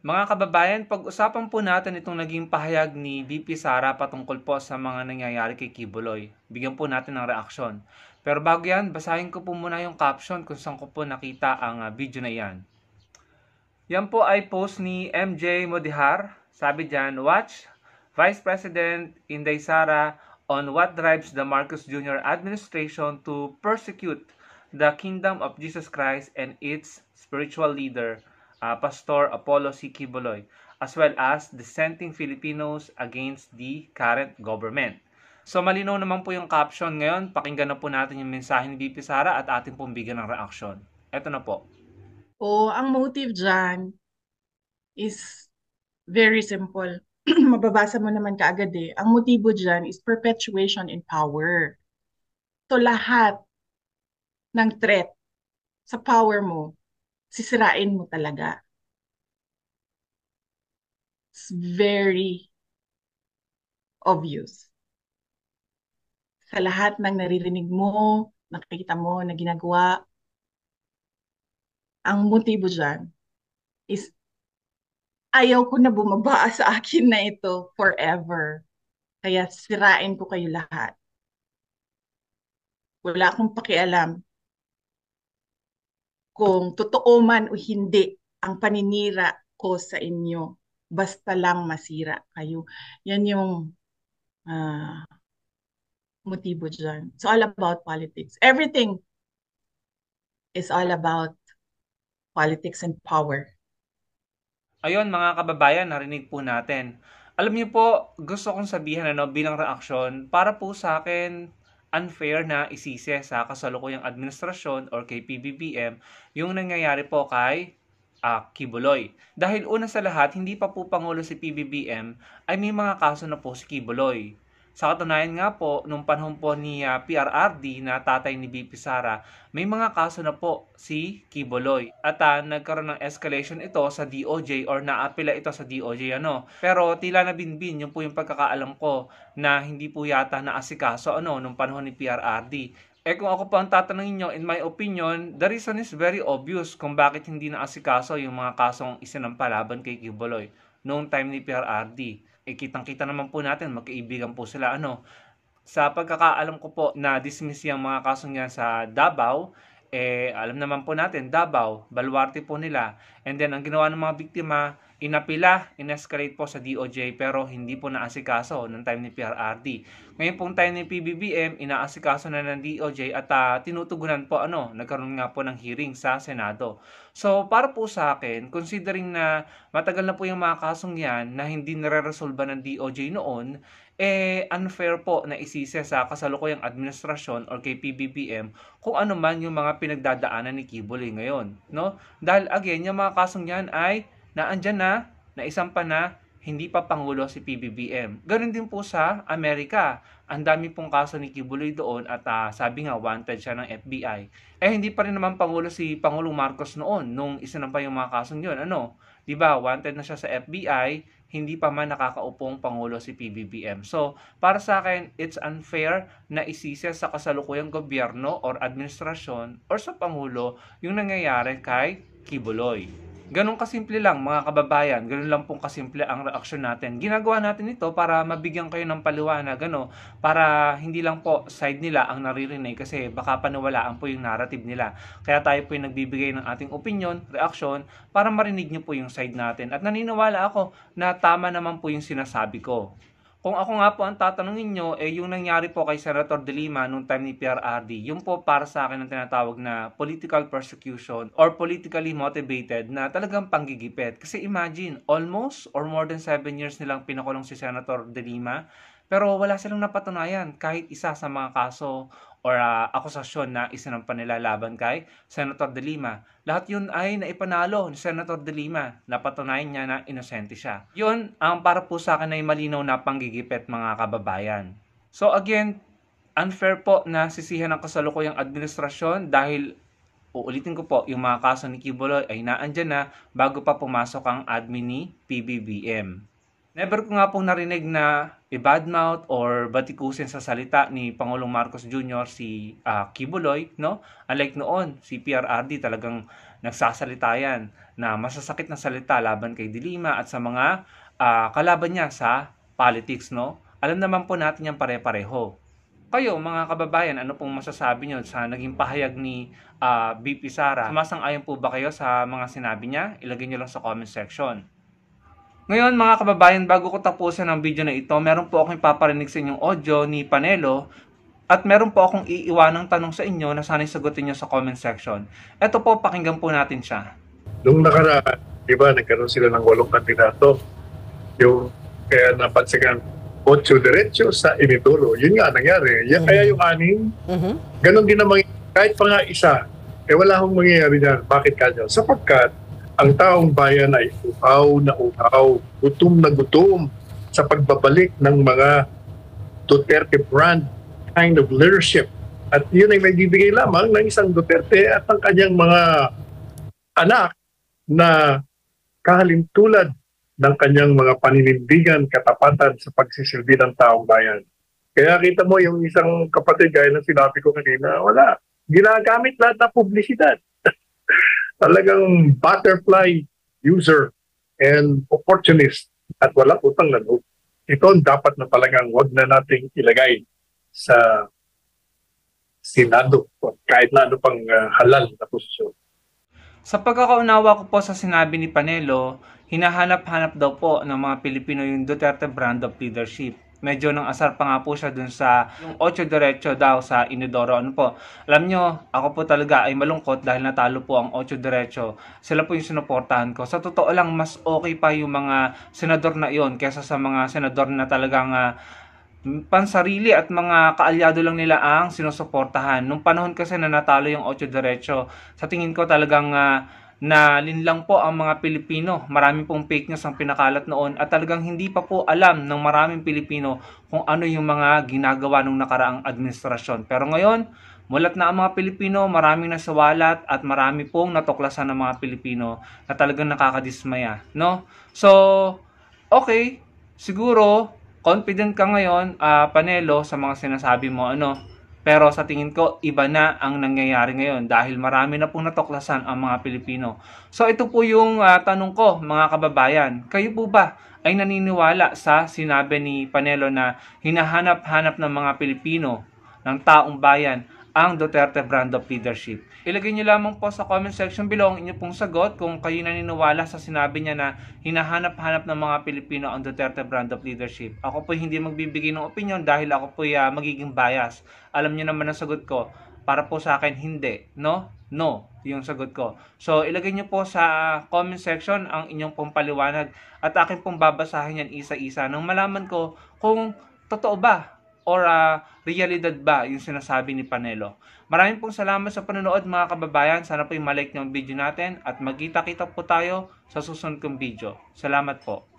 Mga kababayan, pag-usapan po natin itong naging pahayag ni VP Sara patungkol po sa mga nangyayari kay Kibuloy. Bigyan po natin ng reaksyon. Pero bago yan, basahin ko po muna yung caption kung saan ko po nakita ang video na yan. Yan po ay post ni MJ Modihar. Sabi dyan, watch Vice President Inday Sara on what drives the Marcos Jr. administration to persecute the Kingdom of Jesus Christ and its spiritual leader, Pastor Apollo C. Quiboloy, as well as dissenting Filipinos against the current government. So malinaw naman po yung caption ngayon. Pakinggan na po natin yung mensahe ni VP Sara at ating pong bigyan ng reaksyon. Ito na po. O, ang motive dyan is very simple. Mababasa mo naman kaagad eh. Ang motibo dyan is perpetuation in power. So lahat ng threat sa power mo, sisirain mo talaga. It's very obvious. Sa lahat ng naririnig mo, nakikita mo na ginagawa, ang motibo dyan is ayaw ko na bumaba sa akin na ito forever. Kaya sirain ko kayo lahat. Wala akong pakialam kung totoo man o hindi ang paninira ko sa inyo. Basta lang masira kayo. Yan yung ah, motibo dyan. It's all about politics. Everything is all about politics and power. Ayun mga kababayan, narinig po natin. Alam niyo po, gusto kong sabihin bilang reaksyon, para po sa akin unfair na isisi sa kasalukuyang administrasyon or kay PBBM yung nangyayari po kay Kibuloy. Dahil una sa lahat, hindi pa po Pangulo si PBBM ay may mga kaso na po si Kibuloy. Sa katunayan nga po, nung panahon po ni PRRD na tatay ni BP Sara, may mga kaso na po si Kibuloy. At nagkaroon ng escalation ito sa DOJ or naapila ito sa DOJ Pero tila na binbin, yung po yung pagkakaalam ko na hindi po yata naasikaso nung panahon ni PRRD. Kung ako po ang tatanungin nyo, in my opinion, the reason is very obvious kung bakit hindi naasikaso yung mga kasong isinampalaban kay Kibuloy noong time ni PRRD. Kitang-kita naman po natin, magkaibigan po sila. Sa pagkakaalam ko po na dismiss yung mga kasong yan sa Davao, alam naman po natin, Davao, baluarte po nila. And then, ang ginawa ng mga biktima, inapila, in-escalate po sa DOJ, pero hindi po naasikaso ng time ni PRRD. Ngayon pong time ni PBBM, inaasikaso na ng DOJ at tinutugunan po, nagkaroon nga po ng hearing sa Senado. So, para po sa akin, considering na matagal na po yung mga kasong yan na hindi nare-resolve ng DOJ noon, unfair po na isisi sa kasalukuyang administrasyon or kay PBBM kung ano man yung mga pinagdadaanan ni Kibuloy ngayon, no? Dahil again, yung mga kasong yan ay naandyan na, naisampa na, hindi pa pangulo si PBBM. Ganun din po sa Amerika. Ang dami pong kaso ni Kibuloy doon at sabi nga wanted siya ng FBI. Hindi pa rin naman pangulo si Pangulong Marcos noon nung isinampa yung mga kasong yun. 'Di ba? Wanted na siya sa FBI, hindi pa man nakakaupong pangulo si PBBM. So, para sa akin, it's unfair na isisi sa kasalukuyang gobyerno or administrasyon or sa pangulo yung nangyayari kay Kibuloy. Ganun kasimple lang mga kababayan, ganun lang pong kasimple ang reaksyon natin. Ginagawa natin ito para mabigyan kayo ng paliwanag, para hindi lang po side nila ang naririnig kasi baka paniwalaan po yung narrative nila. Kaya tayo po yung nagbibigay ng ating opinion, reaksyon, para marinig nyo po yung side natin. At naniniwala ako na tama naman po yung sinasabi ko. Kung ako nga po ang tatanungin nyo, yung nangyari po kay Senator De Lima noong time ni PRRD, yung po para sa akin ang tinatawag na political persecution or politically motivated na talagang panggigipit. Kasi imagine, almost or more than 7 years nilang pinakulong si Senator De Lima, pero wala silang napatunayan kahit isa sa mga kaso or akusasyon na isinampa nila laban kay Senator De Lima. Lahat yun ay naipanalo ni Senator De Lima. Napatunayan niya na inosente siya. Yun ang para po sa akin ay malinaw na panggigipit mga kababayan. So again, unfair po na sisihan ng kasalukuyang administrasyon dahil uulitin ko po, yung mga kaso ni Kibuloy ay naandyan na bago pa pumasok ang admin ni PBBM. Never ko nga pong narinig na i-badmouth or batikusin sa salita ni Pangulong Marcos Jr. si Kibuloy, no? Unlike noon, si PRRD talagang nagsasalita yan na masasakit na salita laban kay Dilima at sa mga kalaban niya sa politics, no? Alam naman po natin yan pare-pareho. Kayo, mga kababayan, ano pong masasabi nyo sa naging pahayag ni VP Sara? Sumasang-ayon po ba kayo sa mga sinabi niya? Ilagay nyo lang sa comment section. Ngayon, mga kababayan, bago ko tapusin ang video na ito, meron po akong ipaparinig sa inyong audio ni Panelo at meron po akong iiwanang tanong sa inyo na sana'y sagutin nyo sa comment section. Ito po, pakinggan po natin siya. Nung nakaraan, di ba, nagkaroon sila ng 8 kandidato. Yung kaya napansin 8 diretso sa Inidoro. Yun nga nangyari. Kaya yung 6, ganun din naman, kahit pa nga isa, wala akong mangyayari dyan. Bakit kanya? Sapagkat ang taong bayan ay uhaw na uhaw, gutom na gutom sa pagbabalik ng mga Duterte brand kind of leadership. At yun ay may bibigay lamang ng isang Duterte at ang kanyang mga anak na kahalintulad ng kanyang mga paninindigan, katapatan sa pagsisilbi ng taong bayan. Kaya kita mo yung isang kapatid, gaya ng sinabi ko kanina, wala. Ginagamit lahat na publisidad. Talagang butterfly user and opportunist at walang utang na loob. Ito dapat na talagang wag na nating ilagay sa Senado kahit na ano pang halal na posisyon. Sa pagkakaunawa ko po sa sinabi ni Panelo, hinahanap-hanap daw po ng mga Pilipino yung Duterte brand of leadership. Medyo nang asar pa nga po siya dun sa yung 8 diretso daw sa Inidoro. Ano po? Alam nyo, ako po talaga ay malungkot dahil natalo po ang 8 diretso. Sila po yung sinuportahan ko. Sa totoo lang, mas okay pa yung mga senador na iyon kaysa sa mga senador na talagang pansarili at mga kaalyado lang nila ang sinusuportahan. Nung panahon kasi na natalo yung 8 diretso, sa tingin ko talagang nalinlang po ang mga Pilipino. Marami pong fake news ang pinakalat noon at talagang hindi pa po alam ng maraming Pilipino kung ano yung mga ginagawa ng nakaraang administrasyon. Pero ngayon, mulat na ang mga Pilipino, maraming nasawalat at marami pong natuklasan ng mga Pilipino na talagang nakakadismaya, no? So, okay, siguro confident ka ngayon, Panelo, sa mga sinasabi mo, ano? Pero sa tingin ko, iba na ang nangyayari ngayon dahil marami na pong natuklasan ang mga Pilipino. So ito po yung tanong ko, mga kababayan. Kayo po ba ay naniniwala sa sinabi ni Panelo na hinahanap-hanap ng mga Pilipino, ng taong bayan, ang Duterte brand of leadership? Ilagay niyo lamang po sa comment section below ang inyong pong sagot kung kayo naniniwala sa sinabi niya na hinahanap-hanap ng mga Pilipino ang Duterte brand of leadership. Ako po hindi magbibigay ng opinion dahil ako po magiging bias. Alam niyo naman ang sagot ko. Para po sa akin, hindi. No? No, yung sagot ko. So, ilagay niyo po sa comment section ang inyong pong paliwanag at akin pong babasahin yan isa-isa nang malaman ko kung totoo ba or realidad ba yung sinasabi ni Panelo. Maraming pong salamat sa panonood, mga kababayan. Sana po yung malike niyo ang video natin at magkita-kita po tayo sa susunod kong video. Salamat po.